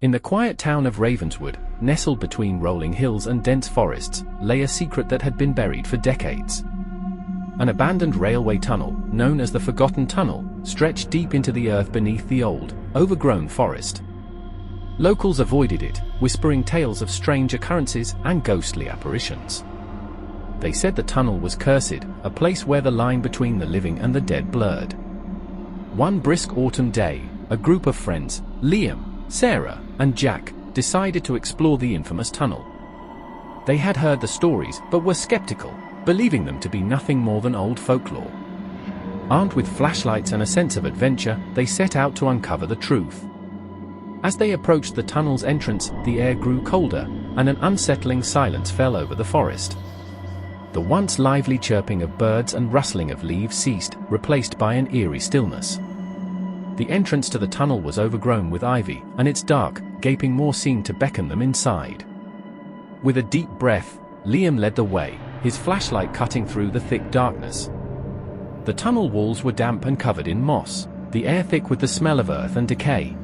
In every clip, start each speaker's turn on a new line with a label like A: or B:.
A: In the quiet town of Ravenswood, nestled between rolling hills and dense forests, lay a secret that had been buried for decades. An abandoned railway tunnel, known as the Forgotten Tunnel, stretched deep into the earth beneath the old, overgrown forest. Locals avoided it, whispering tales of strange occurrences and ghostly apparitions. They said the tunnel was cursed, a place where the line between the living and the dead blurred. One brisk autumn day, a group of friends, Liam, Sarah, and Jack, decided to explore the infamous tunnel. They had heard the stories but were skeptical, believing them to be nothing more than old folklore. Armed with flashlights and a sense of adventure, they set out to uncover the truth. As they approached the tunnel's entrance, the air grew colder, and an unsettling silence fell over the forest. The once lively chirping of birds and rustling of leaves ceased, replaced by an eerie stillness. The entrance to the tunnel was overgrown with ivy, and its dark, gaping maw seemed to beckon them inside. With a deep breath, Liam led the way, his flashlight cutting through the thick darkness. The tunnel walls were damp and covered in moss, the air thick with the smell of earth and decay.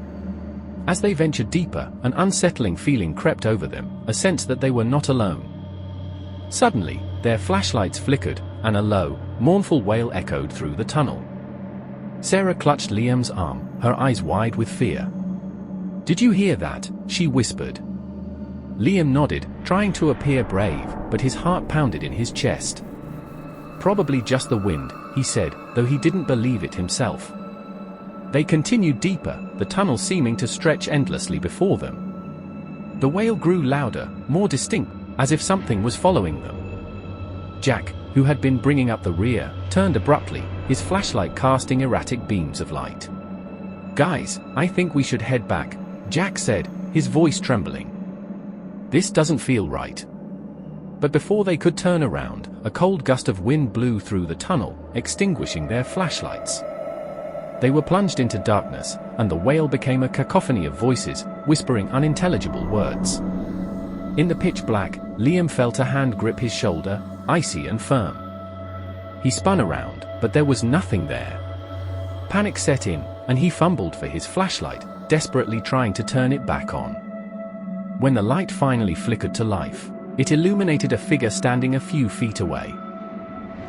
A: As they ventured deeper, an unsettling feeling crept over them, a sense that they were not alone. Suddenly, their flashlights flickered, and a low, mournful wail echoed through the tunnel. Sarah clutched Liam's arm, her eyes wide with fear. "Did you hear that?" she whispered. Liam nodded, trying to appear brave, but his heart pounded in his chest. "Probably just the wind," he said, though he didn't believe it himself. They continued deeper, the tunnel seeming to stretch endlessly before them. The wail grew louder, more distinct, as if something was following them. Jack, who had been bringing up the rear, turned abruptly, his flashlight casting erratic beams of light. "Guys, I think we should head back," Jack said, his voice trembling. "This doesn't feel right." But before they could turn around, a cold gust of wind blew through the tunnel, extinguishing their flashlights. They were plunged into darkness, and the wail became a cacophony of voices, whispering unintelligible words. In the pitch black, Liam felt a hand grip his shoulder, icy and firm. He spun around, but there was nothing there. Panic set in, and he fumbled for his flashlight, desperately trying to turn it back on. When the light finally flickered to life, it illuminated a figure standing a few feet away.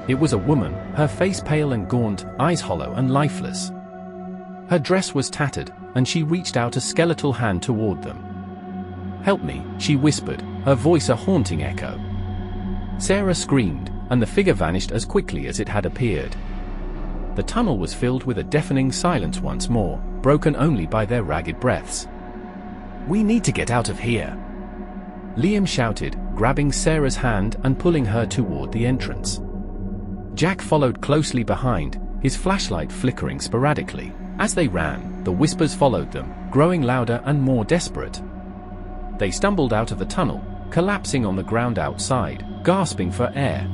A: It was a woman, her face pale and gaunt, eyes hollow and lifeless. Her dress was tattered, and she reached out a skeletal hand toward them. "Help me," she whispered, her voice a haunting echo. Sarah screamed, and the figure vanished as quickly as it had appeared. The tunnel was filled with a deafening silence once more, broken only by their ragged breaths. "We need to get out of here," Liam shouted, grabbing Sarah's hand and pulling her toward the entrance. Jack followed closely behind, his flashlight flickering sporadically. As they ran, the whispers followed them, growing louder and more desperate. They stumbled out of the tunnel, collapsing on the ground outside, gasping for air.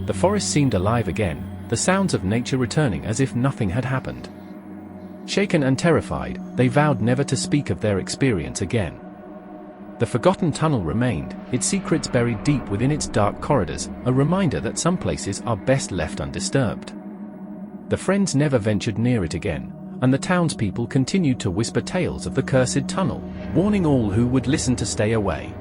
A: The forest seemed alive again, the sounds of nature returning as if nothing had happened. Shaken and terrified, they vowed never to speak of their experience again. The Forgotten Tunnel remained, its secrets buried deep within its dark corridors, a reminder that some places are best left undisturbed. The friends never ventured near it again, and the townspeople continued to whisper tales of the cursed tunnel, warning all who would listen to stay away.